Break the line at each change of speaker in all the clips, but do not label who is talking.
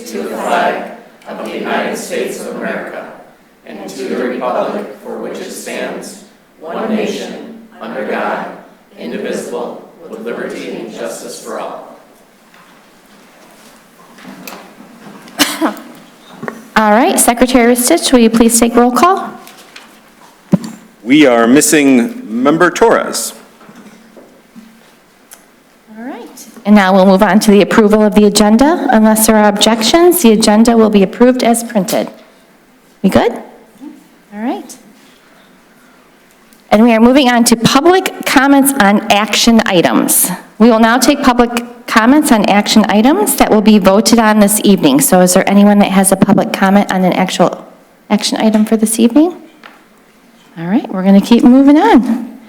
to the flag of the United States of America and to the republic for which it stands, one nation, under God, indivisible, with liberty and justice for all.
All right, Secretary Stitch, will you please take roll call?
We are missing Member Torres.
All right. And now we'll move on to the approval of the agenda. Unless there are objections, the agenda will be approved as printed. We good? All right. And we are moving on to public comments on action items. We will now take public comments on action items that will be voted on this evening. So is there anyone that has a public comment on an actual action item for this evening? All right, we're going to keep moving on.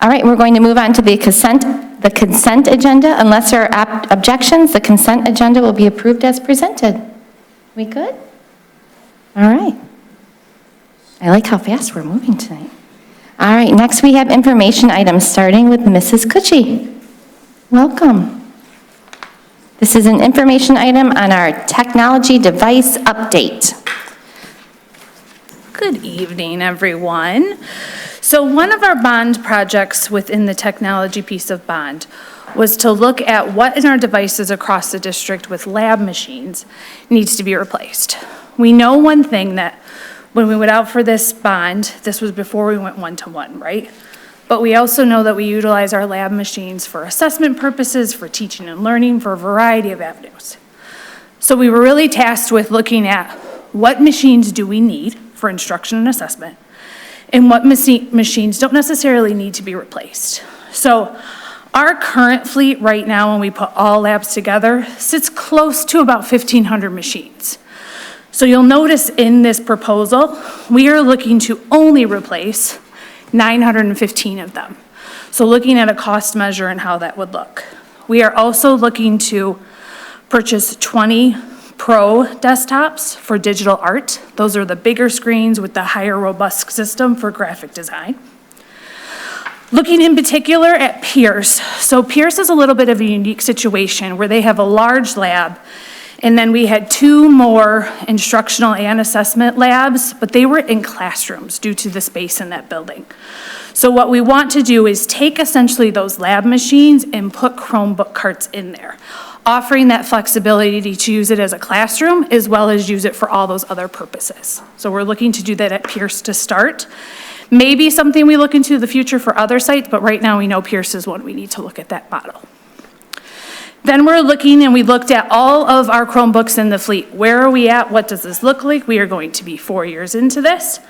All right, we're going to move on to the consent agenda. Unless there are objections, the consent agenda will be approved as presented. We good? All right. I like how fast we're moving tonight. All right, next we have information items, starting with Mrs. Cucci. Welcome. This is an information item on our technology device update.
Good evening, everyone. So one of our bond projects within the technology piece of bond was to look at what in our devices across the district with lab machines needs to be replaced. We know one thing, that when we went out for this bond, this was before we went one-to-one, right? But we also know that we utilize our lab machines for assessment purposes, for teaching and learning, for a variety of avenues. So we were really tasked with looking at what machines do we need for instruction and assessment, and what machines don't necessarily need to be replaced. So our current fleet right now, when we put all labs together, sits close to about 1,500 machines. So you'll notice in this proposal, we are looking to only replace 915 of them. So looking at a cost measure and how that would look. We are also looking to purchase 20 Pro desktops for digital art. Those are the bigger screens with the higher robust system for graphic design. Looking in particular at Pierce. So Pierce is a little bit of a unique situation where they have a large lab, and then we had 2 more instructional and assessment labs, but they were in classrooms due to the space in that building. So what we want to do is take essentially those lab machines and put Chromebook carts in there, offering that flexibility to use it as a classroom as well as use it for all those other purposes. So we're looking to do that at Pierce to start. Maybe something we look into the future for other sites, but right now we know Pierce is one we need to look at that model. Then we're looking, and we looked at all of our Chromebooks in the fleet. Where are we at? What does this look like? We are going to be 4 years into this.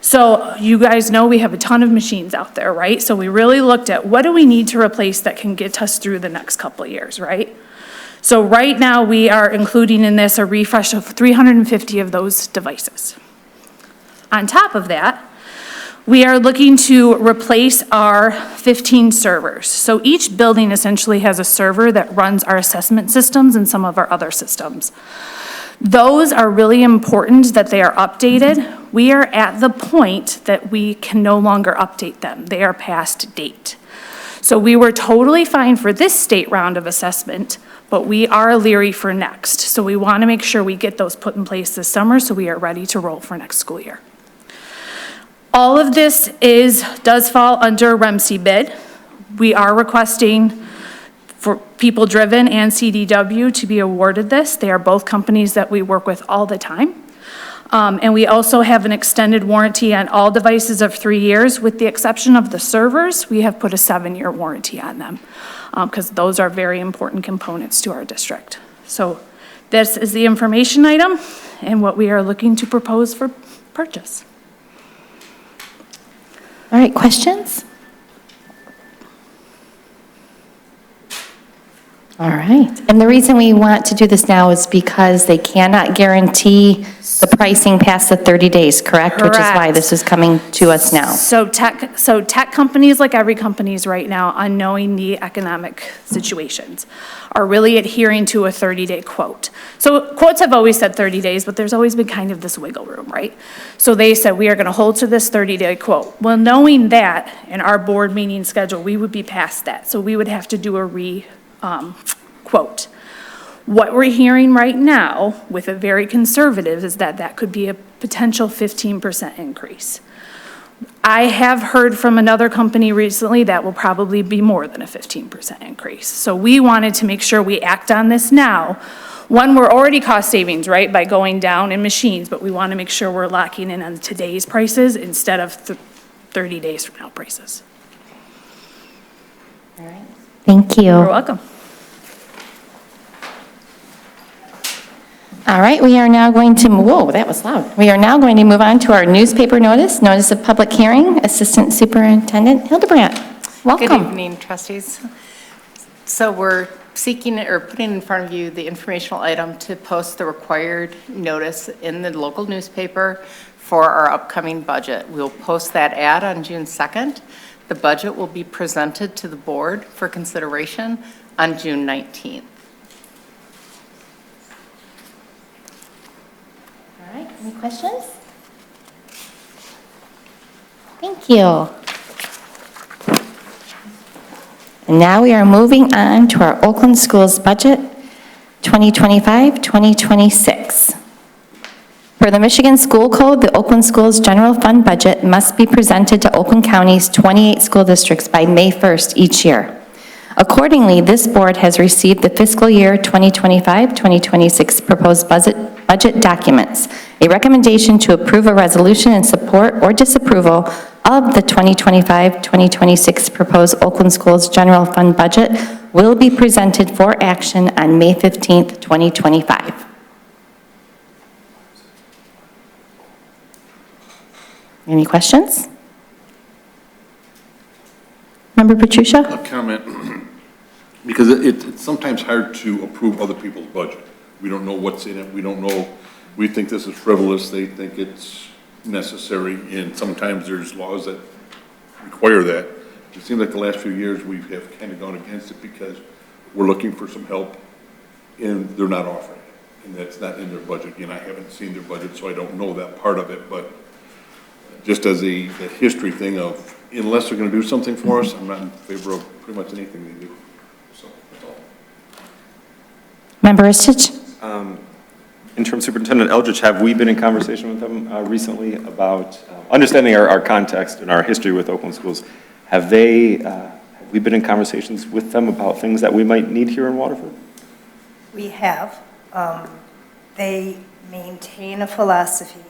So you guys know we have a ton of machines out there, right? So we really looked at what do we need to replace that can get us through the next couple of years, right? So right now we are including in this a refresh of 350 of those devices. On top of that, we are looking to replace our 15 servers. So each building essentially has a server that runs our assessment systems and some of our other systems. Those are really important that they are updated. We are at the point that we can no longer update them. They are past date. So we were totally fine for this state round of assessment, but we are leery for next. So we want to make sure we get those put in place this summer so we are ready to roll for next school year. All of this does fall under REMC bid. We are requesting for People Driven and CDW to be awarded this. They are both companies that we work with all the time. And we also have an extended warranty on all devices of 3 years. With the exception of the servers, we have put a 7-year warranty on them because those are very important components to our district. So this is the information item and what we are looking to propose for purchase.
All right, questions? All right, and the reason we want to do this now is because they cannot guarantee the pricing past the 30 days, correct? Which is why this is coming to us now.
So tech companies, like every companies right now, unknowing the economic situations, are really adhering to a 30-day quote. So quotes have always said 30 days, but there's always been kind of this wiggle room, right? So they said, we are gonna hold to this 30-day quote. Well, knowing that in our board meeting schedule, we would be past that. So we would have to do a quote. What we're hearing right now, with a very conservative, is that that could be a potential 15% increase. I have heard from another company recently that will probably be more than a 15% increase. So we wanted to make sure we act on this now. One, we're already cost savings, right, by going down in machines, but we want to make sure we're locking in on today's prices instead of 30 days from now prices.
All right. Thank you.
You're welcome.
All right, we are now going to, whoa, that was loud. We are now going to move on to our newspaper notice of public hearing. Assistant Superintendent Hildebrandt, welcome.
Good evening, trustees. So we're seeking or putting in front of you the informational item to post the required notice in the local newspaper for our upcoming budget. We'll post that ad on June 2nd. The budget will be presented to the board for consideration on June 19th.
All right, any questions? Thank you. And now we are moving on to our Oakland Schools budget 2025-2026. Per the Michigan School Code, the Oakland Schools General Fund budget must be presented to Oakland County's 28 school districts by May 1st each year. Accordingly, this board has received the fiscal year 2025-2026 proposed budget documents, a recommendation to approve a resolution in support or disapproval of the 2025-2026 proposed Oakland Schools General Fund budget will be presented for action on May 15th, 2025. Any questions? Member Petrucia?
A comment, because it's sometimes hard to approve other people's budget. We don't know what's in it, we don't know, we think this is frivolous, they think it's necessary, and sometimes there's laws that require that. It seems like the last few years we have kind of gone against it because we're looking for some help and they're not offering it, and that's not in their budget. And I haven't seen their budget, so I don't know that part of it, but just as a history thing of, unless they're gonna do something for us, I'm not in favor of pretty much anything they do. So, that's all.
Member Istich?
Interim Superintendent Eldridge, have we been in conversation with them recently about understanding our context and our history with Oakland Schools? Have we been in conversations with them about things that we might need here in Waterford?
We have. They maintain a philosophy.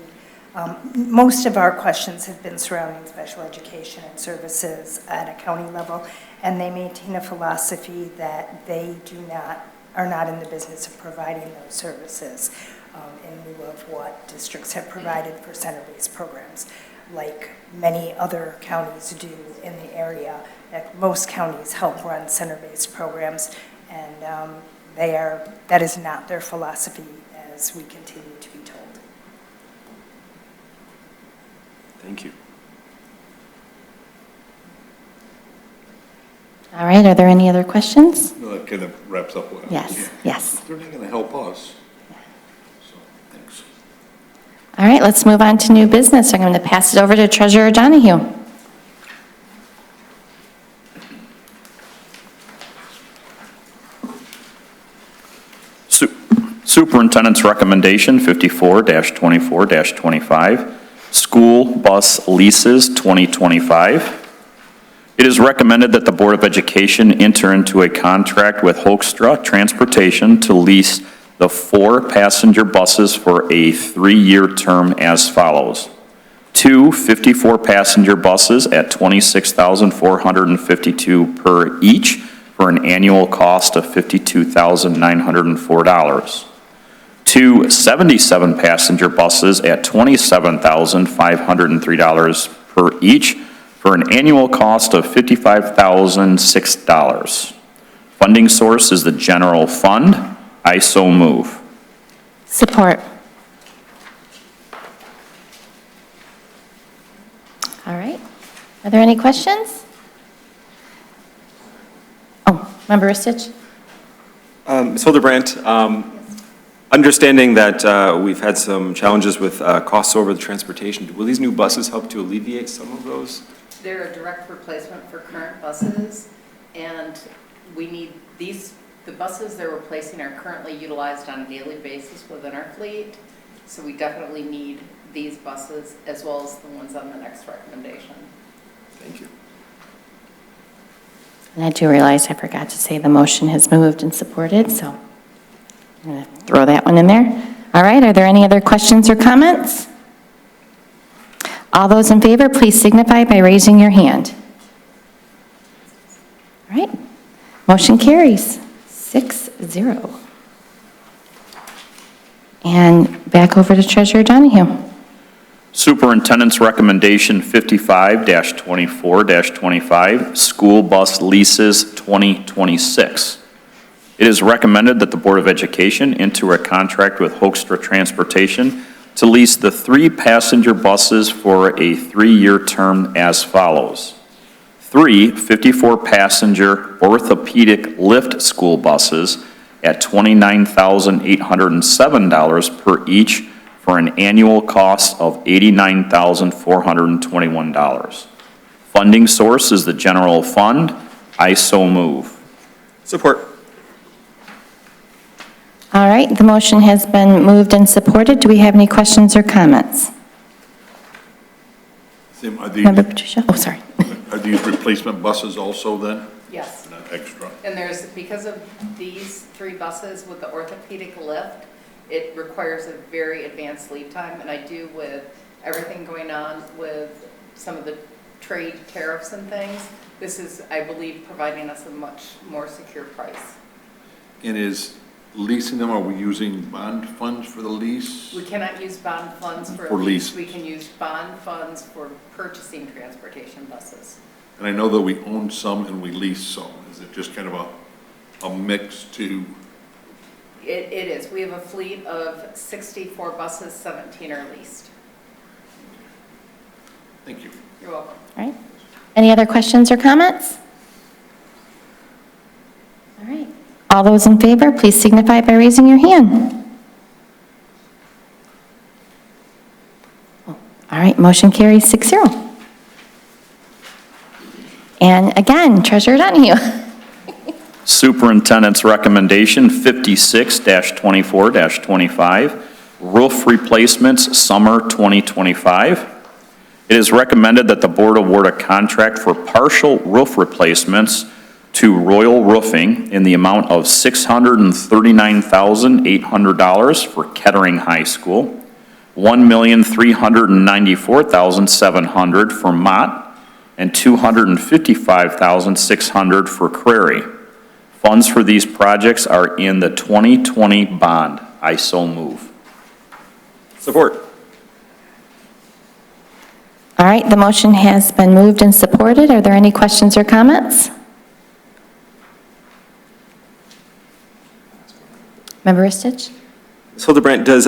Most of our questions have been surrounding special education and services at a county level, and they maintain a philosophy that they are not in the business of providing those services in lieu of what districts have provided for center-based programs, like many other counties do in the area. Most counties help run center-based programs, and that is not their philosophy as we continue to be told.
Thank you.
All right, are there any other questions?
No, that kind of wraps up what.
Yes, yes.
They're not gonna help us. So, thanks.
All right, let's move on to new business. I'm going to pass it over to Treasurer Donahue.
Superintendent's recommendation 54-24-25, school bus leases 2025. It is recommended that the Board of Education enter into a contract with Hoekstra Transportation to lease the 4 passenger buses for a 3-year term as follows. 2 54-passenger buses at $26,452 per each for an annual cost of $52,904. 2 77-passenger buses at $27,503 per each for an annual cost of $55,006. Funding source is the general fund. I so move.
Support. All right. Are there any questions? Oh, Member Istich?
Ms. Hildebrandt, understanding that we've had some challenges with costs over the transportation, will these new buses help to alleviate some of those?
They're a direct replacement for current buses, and we need these The buses they're replacing are currently utilized on a daily basis within our fleet, so we definitely need these buses as well as the ones on the next recommendation.
Thank you.
And I do realize I forgot to say the motion has moved and supported, so I'm going to throw that one in there. All right, are there any other questions or comments? All those in favor, please signify by raising your hand. All right, motion carries 6-0. And back over to Treasurer Donahue.
Superintendent's Recommendation 55-24-25, School Bus Leases 2026. It is recommended that the Board of Education enter a contract with Hoekstra Transportation to lease the 3 passenger buses for a 3-year term as follows. 3 54-passenger orthopedic lift school buses at $29,807 per each for an annual cost of $89,421. Funding source is the general fund. I so move.
Support.
All right, the motion has been moved and supported. Do we have any questions or comments?
Tim,
Member Patricia? Oh, sorry.
are these replacement buses also then?
Yes.
Not extra?
And because of these 3 buses with the orthopedic lift, it requires a very advanced lead time, and I do with everything going on with some of the trade tariffs and things, this is, I believe, providing us a much more secure price.
And is leasing them, are we using bond funds for the lease?
We cannot use bond funds for
For
a lease.
lease.
We can use bond funds for purchasing transportation buses.
And I know that we own some and we lease some. Is it just kind of a mix to?
It is. We have a fleet of 64 buses, 17 are leased.
Thank you.
You're welcome.
All right. Any other questions or comments? All right. All those in favor, please signify by raising your hand. All right, motion carries 6-0. And again, Treasurer Donahue.
Superintendent's Recommendation 56-24-25, Roof Replacements Summer 2025. It is recommended that the board award a contract for partial roof replacements to Royal Roofing in the amount of $639,800 for Kettering High School, $1,394,700 for Mott, and $255,600 for Crary. Funds for these projects are in the 2020 bond. I so move.
Support.
All right, the motion has been moved and supported. Are there any questions or comments? Member Ristich?
So Hildebrand, does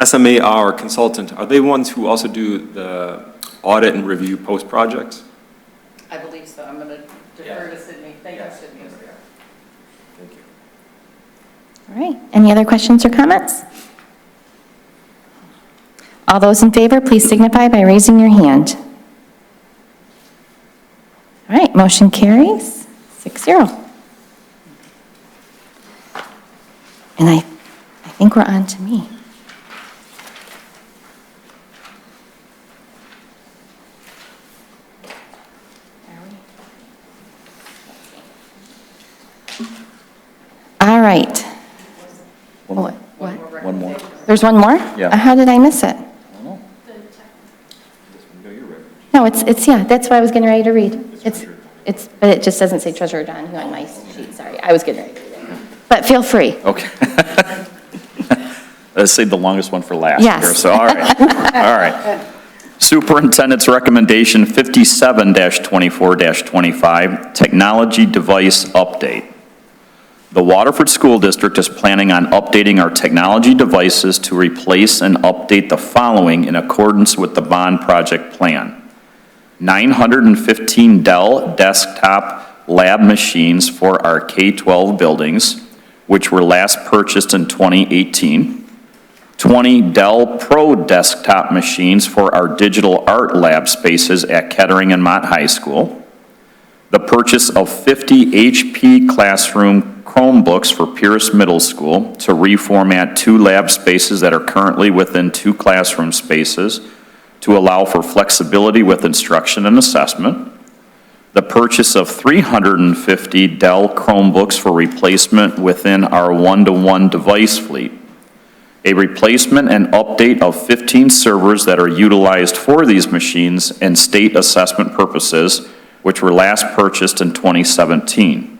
SMA, our consultant, are they ones who also do the audit and review post-project?
I believe so. I'm going to defer to Sydney. Thank you, Sydney.
Thank you.
All right, any other questions or comments? All those in favor, please signify by raising your hand. All right, motion carries 6-0. And I think we're on to me. All right. What?
One more.
There's one more?
Yeah.
How did I miss it? No, it's, yeah, that's what I was getting ready to read. But it just doesn't say Treasurer Donahue on my sheet, sorry. I was getting ready to read it. But feel free.
Okay. Let's save the longest one for last
Yes.
here, so all right. All right. Superintendent's Recommendation 57-24-25, Technology Device Update. The Waterford School District is planning on updating our technology devices to replace and update the following in accordance with the bond project plan. 915 Dell desktop lab machines for our K-12 buildings, which were last purchased in 2018. 20 Dell Pro desktop machines for our digital art lab spaces at Kettering and Mott High School. The purchase of 50 HP classroom Chromebooks for Pierce Middle School to reformat 2 lab spaces that are currently within 2 classroom spaces to allow for flexibility with instruction and assessment. The purchase of 350 Dell Chromebooks for replacement within our one-to-one device fleet. A replacement and update of 15 servers that are utilized for these machines and state assessment purposes, which were last purchased in 2017.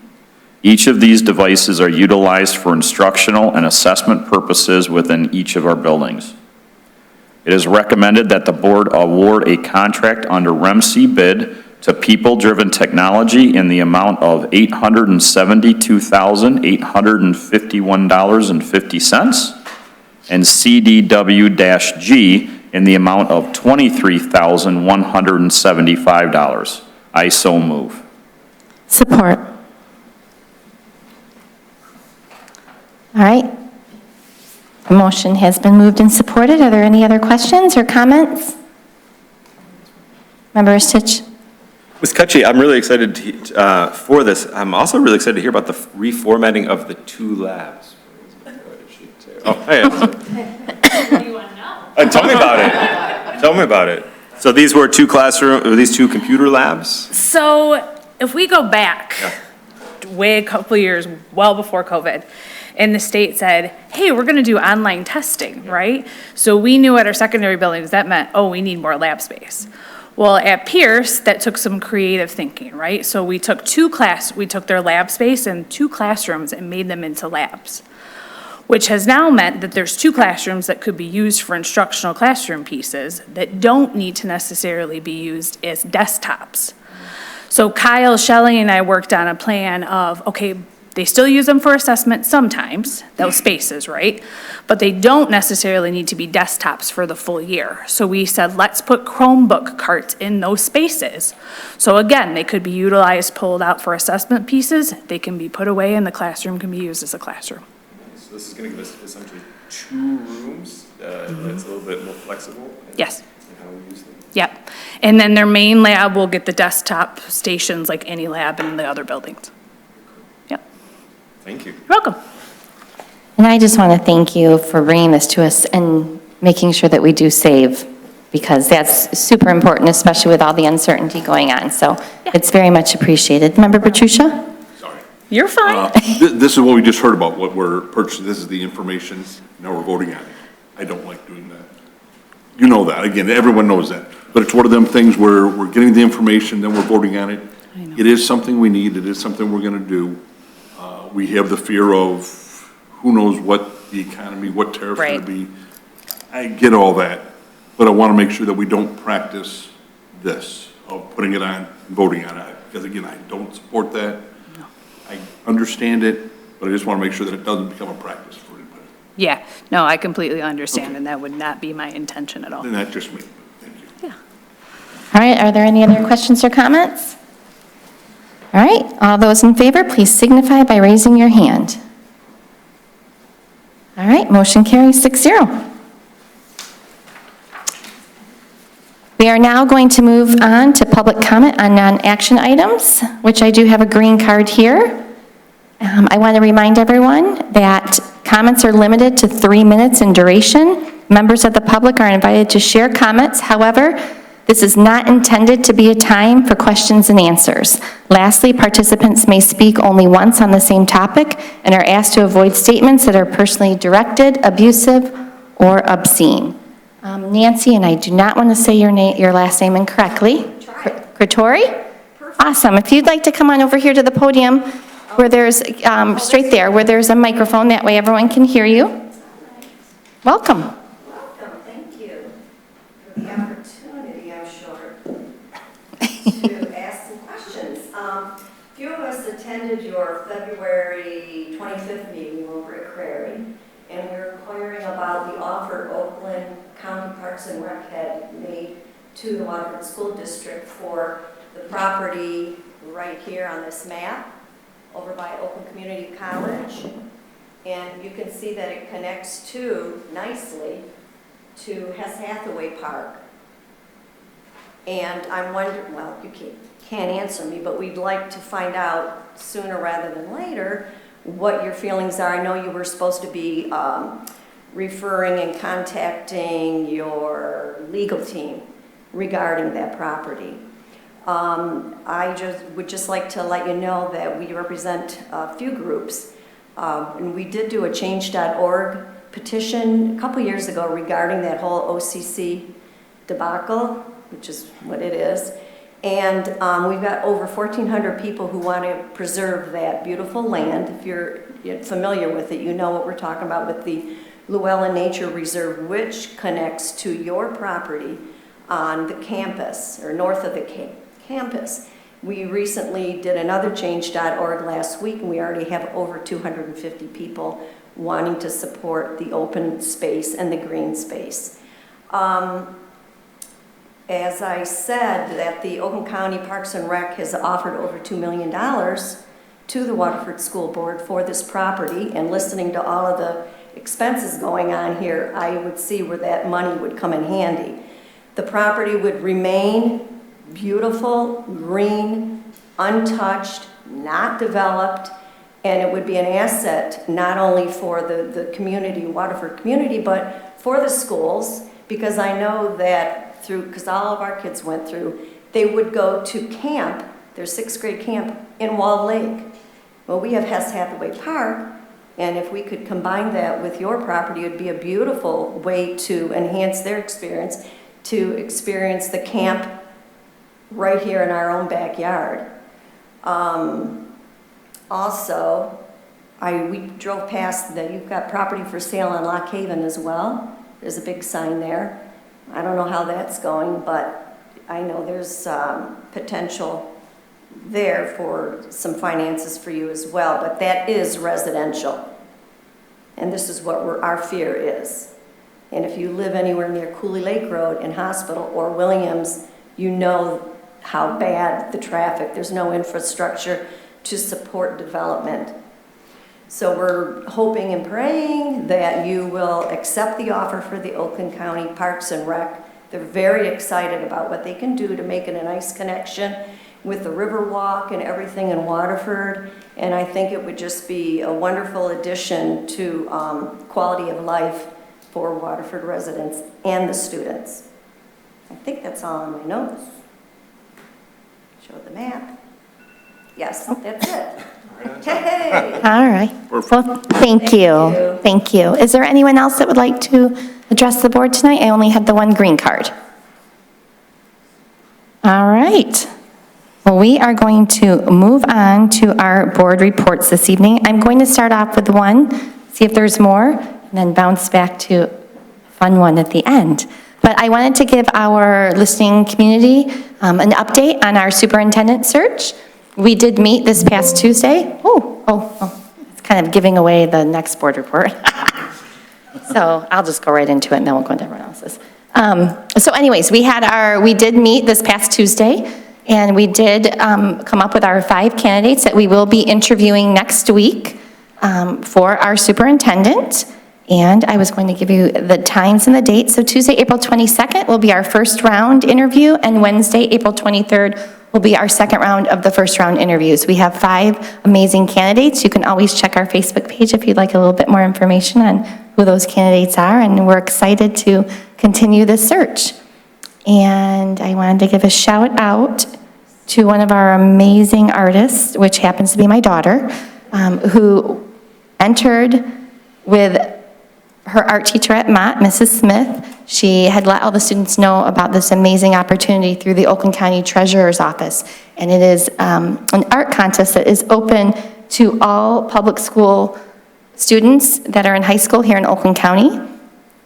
Each of these devices are utilized for instructional and assessment purposes within each of our buildings. It is recommended that the board award a contract under REMC bid to People Driven Technology in the amount of $872,851.50 and CDW-G in the amount of $23,175. I so move.
Support. All right. The motion has been moved and supported. Are there any other questions or comments? Member Stitch?
Ms. Kutchy, I'm really excited for this. I'm also really excited to hear about the reformatting of the 2 labs. Oh, hey. What do you want to know? Tell me about it. Tell me about it. So these were 2 these 2 computer labs?
So if we go back way a couple of years, well before COVID, and the state said, hey, we're going to do online testing, right? So we knew at our secondary buildings that meant, oh, we need more lab space. Well, at Pierce, that took some creative thinking, right? So we took their lab space and 2 classrooms and made them into labs, which has now meant that there's 2 classrooms that could be used for instructional classroom pieces that don't need to necessarily be used as desktops. So Kyle, Shelley, and I worked on a plan of, okay, they still use them for assessment sometimes, those spaces, right? But they don't necessarily need to be desktops for the full year. So we said, let's put Chromebook carts in those spaces. So again, they could be utilized, pulled out for assessment pieces. They can be put away and the classroom can be used as a classroom.
So this is going to give us essentially 2 rooms. It's a little bit more flexible.
Yes.
In how we use them.
Yep. And then their main lab will get the desktop stations like any lab in the other buildings. Yep.
Thank you.
You're welcome.
And I just want to thank you for bringing this to us and making sure that we do save, because that's super important, especially with all the uncertainty going on. So it's very much appreciated. Member Petrucia?
Sorry.
You're fine.
This is what we just heard about, what we're purchasing. This is the information. Now we're voting on it. I don't like doing that. You know that. Again, everyone knows that. But it's one of them things where we're getting the information, then we're voting on it. It is something we need. It is something we're going to do. We have the fear of who knows what the economy, what tariffs are going to be. I get all that, but I want to make sure that we don't practice this of putting it on and voting on it. Because again, I don't support that.
No.
I understand it, but I just want to make sure that it doesn't become a practice for anybody.
Yeah, no, I completely understand, and that would not be my intention at all.
And that's just me. Thank you.
Yeah.
All right, are there any other questions or comments? All right, all those in favor, please signify by raising your hand. All right, motion carries 6-0. We are now going to move on to public comment on non-action items, which I do have a green card here. I want to remind everyone that comments are limited to 3 minutes in duration. Members of the public are invited to share comments. However, this is not intended to be a time for questions and answers. Lastly, participants may speak only once on the same topic and are asked to avoid statements that are personally directed, abusive, or obscene. Nancy, and I do not want to say your last name incorrectly. Kratori? Awesome. If you'd like to come on over here to the podium where there's, straight there, where there's a microphone, that way everyone can hear you. Welcome.
Welcome, thank you for the opportunity, I'm sure, to ask some questions. A few of us attended your February 25th meeting over at Crary, and we were inquiring about the offer Oakland County Parks and Rec had made to the Waterford School District for the property right here on this map over by Oakland Community College. And you can see that it connects nicely to Hess Hathaway Park. And I'm wondering, well, you can't answer me, but we'd like to find out sooner rather than later what your feelings are. I know you were supposed to be referring and contacting your legal team regarding that property. I would just like to let you know that we represent a few groups, and we did do a change.org petition a couple years ago regarding that whole OCC debacle, which is what it is. And we've got over 1,400 people who want to preserve that beautiful land. If you're familiar with it, you know what we're talking about with the Llewellyn Nature Reserve, which connects to your property on the campus, or north of the campus. We recently did another change.org last week, and we already have over 250 people wanting to support the open space and the green space. As I said, that the Oakland County Parks and Rec has offered over $2 million to the Waterford School Board for this property, and listening to all of the expenses going on here, I would see where that money would come in handy. The property would remain beautiful, green, untouched, not developed, and it would be an asset not only for the community, Waterford community, but for the schools, because I know that because all of our kids went through, they would go to camp, their 6th grade camp in Walled Lake. Well, we have Hess Hathaway Park, and if we could combine that with your property, it would be a beautiful way to enhance their experience, to experience the camp right here in our own backyard. Also, we drove past that you've got property for sale on Lock Haven as well. There's a big sign there. I don't know how that's going, but I know there's potential there for some finances for you as well, but that is residential. And this is what our fear is. And if you live anywhere near Cooley Lake Road and Hospital or Williams, you know how bad the traffic, there's no infrastructure to support development. So we're hoping and praying that you will accept the offer for the Oakland County Parks and Rec. They're very excited about what they can do to make it a nice connection with the Riverwalk and everything in Waterford. And I think it would just be a wonderful addition to quality of life for Waterford residents and the students. I think that's all on my notes. Show the map. Yes, that's it. Hey.
All right. Well, thank you. Thank you. Is there anyone else that would like to address the board tonight? I only had the one green card. All right. Well, we are going to move on to our board reports this evening. I'm going to start off with one, see if there's more, and then bounce back to a fun one at the end. But I wanted to give our listening community an update on our superintendent search. We did meet this past Tuesday. It's kind of giving away the next board report. So I'll just go right into it and then we'll go into everyone else's. So anyways, we did meet this past Tuesday, and we did come up with our 5 candidates that we will be interviewing next week for our superintendent. And I was going to give you the times and the dates. So Tuesday, April 22nd will be our first round interview, and Wednesday, April 23rd will be our second round of the first round interviews. We have 5 amazing candidates. You can always check our Facebook page if you'd like a little bit more information on who those candidates are, and we're excited to continue this search. And I wanted to give a shout out to one of our amazing artists, which happens to be my daughter, who entered with her art teacher at Mott, Mrs. Smith. She had let all the students know about this amazing opportunity through the Oakland County Treasurer's Office. And it is an art contest that is open to all public school students that are in high school here in Oakland County.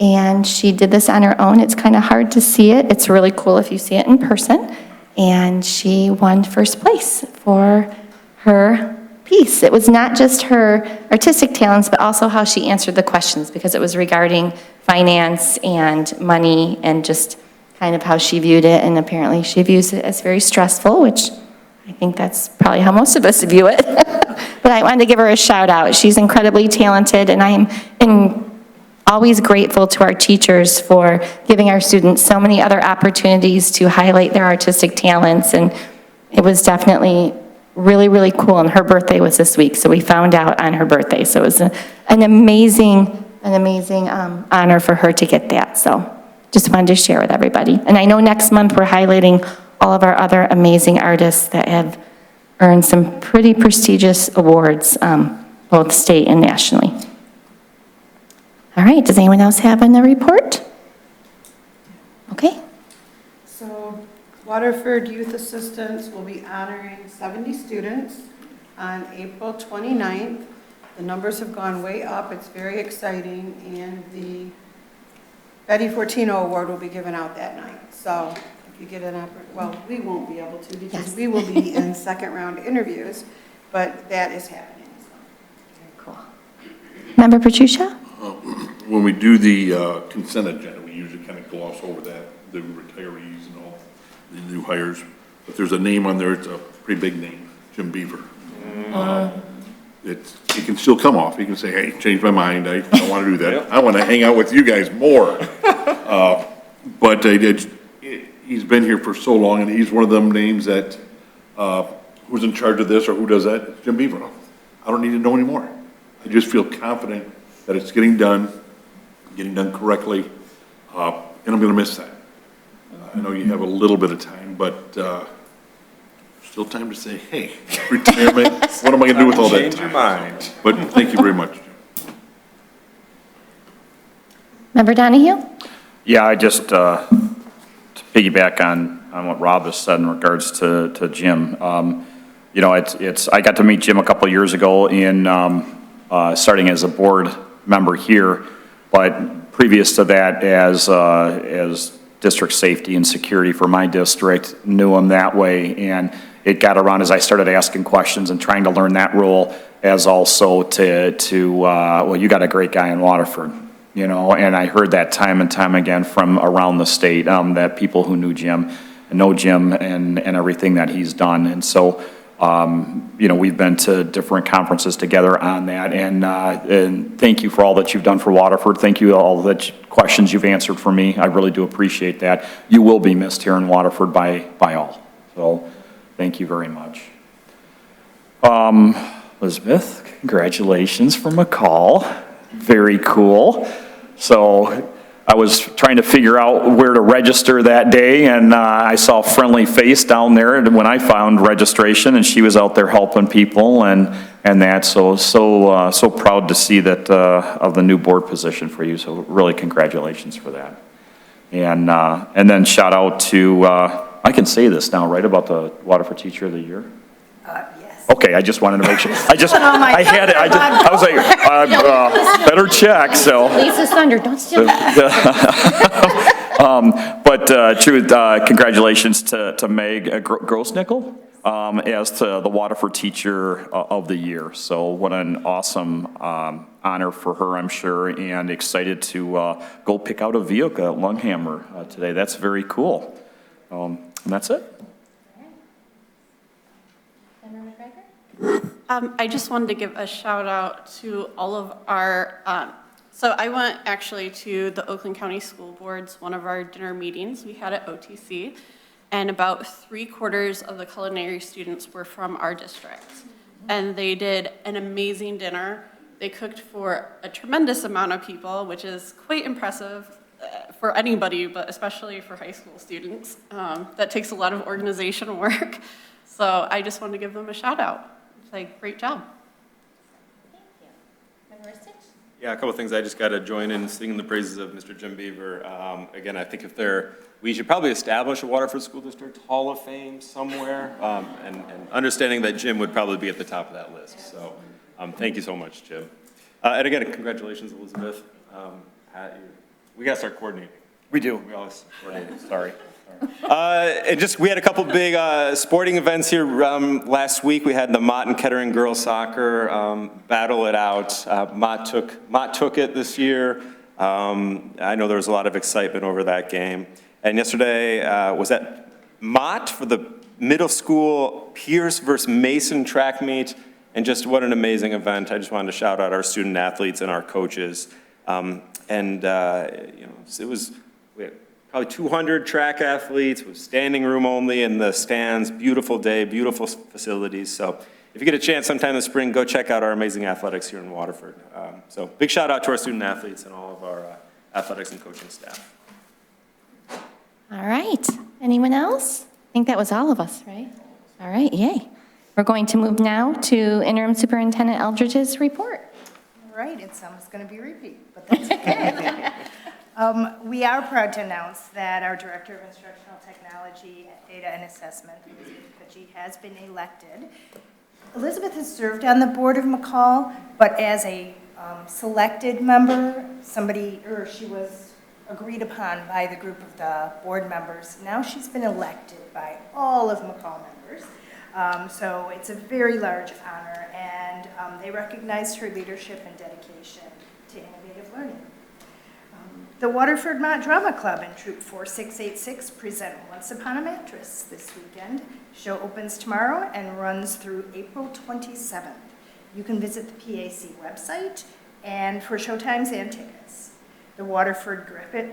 And she did this on her own. It's kind of hard to see it. It's really cool if you see it in person. And she won first place for her piece. It was not just her artistic talents, but also how she answered the questions, because it was regarding finance and money and just kind of how she viewed it. And apparently she views it as very stressful, which I think that's probably how most of us view it. But I wanted to give her a shout out. She's incredibly talented, and I'm always grateful to our teachers for giving our students so many other opportunities to highlight their artistic talents. And it was definitely really, really cool. And her birthday was this week, so we found out on her birthday. So it was an amazing honor for her to get that. So just wanted to share with everybody. And I know next month we're highlighting all of our other amazing artists that have earned some pretty prestigious awards, both state and nationally. All right, does anyone else have a report? Okay.
So Waterford Youth Assistance will be honoring 70 students on April 29th. The numbers have gone way up. It's very exciting, and the Betty Fortino Award will be given out that night. So if you get an opportunity, well, we won't be able to because we will be in second round interviews, but that is happening. So.
Very cool. Member Patricia?
When we do the consent agenda, we usually kind of gloss over that, the retirees and all, the new hires. But there's a name on there, it's a pretty big name, Jim Beaver. He can still come off. He can say, hey, changed my mind. I don't want to do that. I want to hang out with you guys more. But he's been here for so long, and he's one of them names that who's in charge of this or who does that? It's Jim Beaver. I don't need to know anymore. I just feel confident that it's getting done correctly, and I'm going to miss that. I know you have a little bit of time, but still time to say, hey, retirement, what am I going to do with all that time?
Change your mind.
But thank you very much.
Member Donahue?
Yeah, I just, to piggyback on what Rob has said in regards to Jim. You know, I got to meet Jim a couple of years ago in, starting as a board member here, but previous to that as district safety and security for my district, knew him that way, and it got around as I started asking questions and trying to learn that role as also well, you got a great guy in Waterford, you know, and I heard that time and time again from around the state, that people who knew Jim know Jim and everything that he's done, and so you know, we've been to different conferences together on that, and thank you for all that you've done for Waterford. Thank you all the questions you've answered for me. I really do appreciate that. You will be missed here in Waterford by all. So, thank you very much. Elizabeth, congratulations for McCall. Very cool. So, I was trying to figure out where to register that day, and I saw a friendly face down there when I found registration, and she was out there helping people and that. So proud to see that of the new board position for you. So really, congratulations for that. And then shout out to I can say this now, right, about the Waterford Teacher of the Year.
Yes.
Okay, I just wanted to make sure. I had it. I was like, better check. So.
Lisa Thunder, don't steal
But true, congratulations to Meg Grossnickel as to the Waterford Teacher of the Year. So what an awesome honor for her, I'm sure, and excited to go pick out a vehicle at Lunghammer today. That's very cool. And that's it.
I just wanted to give a shout out to all of our, so I went actually to the Oakland County School Board's, one of our dinner meetings we had at OTC, and about 3/4 of the culinary students were from our district. And they did an amazing dinner. They cooked for a tremendous amount of people, which is quite impressive for anybody, but especially for high school students. That takes a lot of organizational work. So I just wanted to give them a shout out. It's like, great job.
Thank you. Member Ristich?
Yeah, a couple of things. I just got to join in singing the praises of Mr. Jim Beaver. Again, I think we should probably establish a Waterford School District Hall of Fame somewhere, and understanding that Jim would probably be at the top of that list. So thank you so much, Jim. And again, congratulations, Elizabeth. Pat, we got to start coordinating.
We do.
We always coordinate. Sorry. And we had a couple big sporting events here last week. We had the Mott and Kettering girls soccer battle it out. Mott took it this year. I know there was a lot of excitement over that game. And yesterday was at Mott for the middle school Pierce versus Mason track meet. And just what an amazing event. I just wanted to shout out our student athletes and our coaches. It was, we had probably 200 track athletes with standing room only in the stands. Beautiful day, beautiful facilities. So if you get a chance sometime this spring, go check out our amazing athletics here in Waterford. So big shout out to our student athletes and all of our athletics and coaching staff.
All right. Anyone else? I think that was all of us, right? All right, yay. We're going to move now to Interim Superintendent Eldridge's report.
All right, it's almost going to be a repeat, but that's okay. We are proud to announce that our Director of Instructional Technology, Data and Assessment, Elizabeth Picci, has been elected. Elizabeth has served on the board of McCall, but as a selected member, she was agreed upon by the group of the board members. Now she's been elected by all of McCall members. So it's a very large honor, and they recognized her leadership and dedication to innovative learning. The Waterford Mott Drama Club and Troop 4686 present Once Upon a Mattress this weekend. Show opens tomorrow and runs through April 27th. You can visit the PAC website and for showtimes and tickets. The Waterford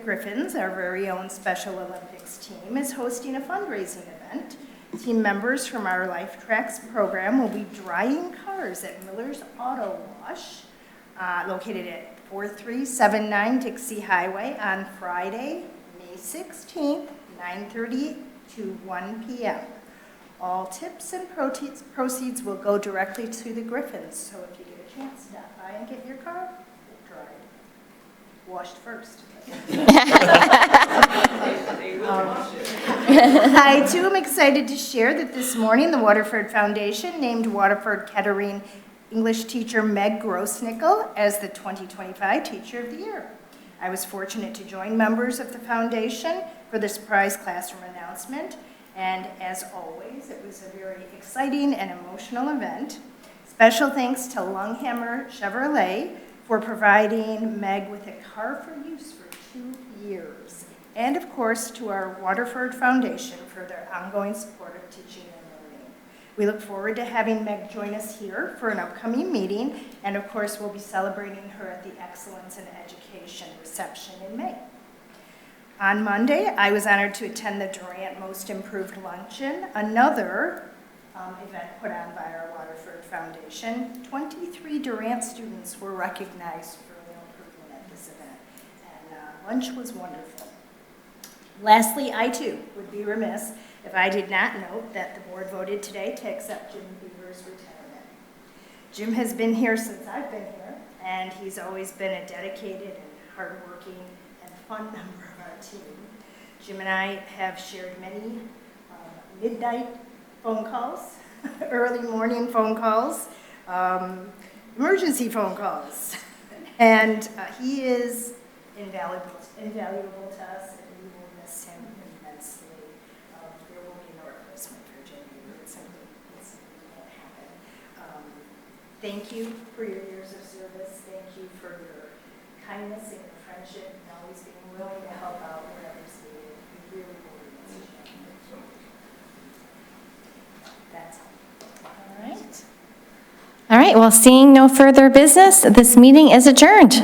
Griffins, our very own Special Olympics team, is hosting a fundraising event. Team members from our Life Tracks program will be drying cars at Miller's Auto Wash, located at 4379 Dixie Highway on Friday, May 16th, 9:30 to 1 p.m. All tips and proceeds will go directly to the Griffins, so if you get a chance, stop by and get your car dried. Washed first. I too am excited to share that this morning the Waterford Foundation named Waterford Kettering English teacher Meg Grossnickel as the 2025 Teacher of the Year. I was fortunate to join members of the foundation for the surprise classroom announcement, and as always, it was a very exciting and emotional event. Special thanks to Lunghammer Chevrolet for providing Meg with a car for use for 2 years. And of course, to our Waterford Foundation for their ongoing support of teaching and learning. We look forward to having Meg join us here for an upcoming meeting, and of course, we'll be celebrating her at the Excellence in Education reception in May. On Monday, I was honored to attend the Durant Most Improved Luncheon, another event put on by our Waterford Foundation. 23 Durant students were recognized for their improvement at this event, and lunch was wonderful. Lastly, I too would be remiss if I did not note that the board voted today to accept Jim Beaver's retirement. Jim has been here since I've been here, and he's always been a dedicated and hardworking and fun member of our team. Jim and I have shared many midnight phone calls, early morning phone calls, emergency phone calls, and he is invaluable to us. We will miss him immensely. There will be no replacement for Jim Beaver. It simply can't happen. Thank you for your years of service. Thank you for your kindness and your friendship and always being willing to help out wherever's needed. We really will miss you. That's all.
All right. All right, well, seeing no further business, this meeting is adjourned.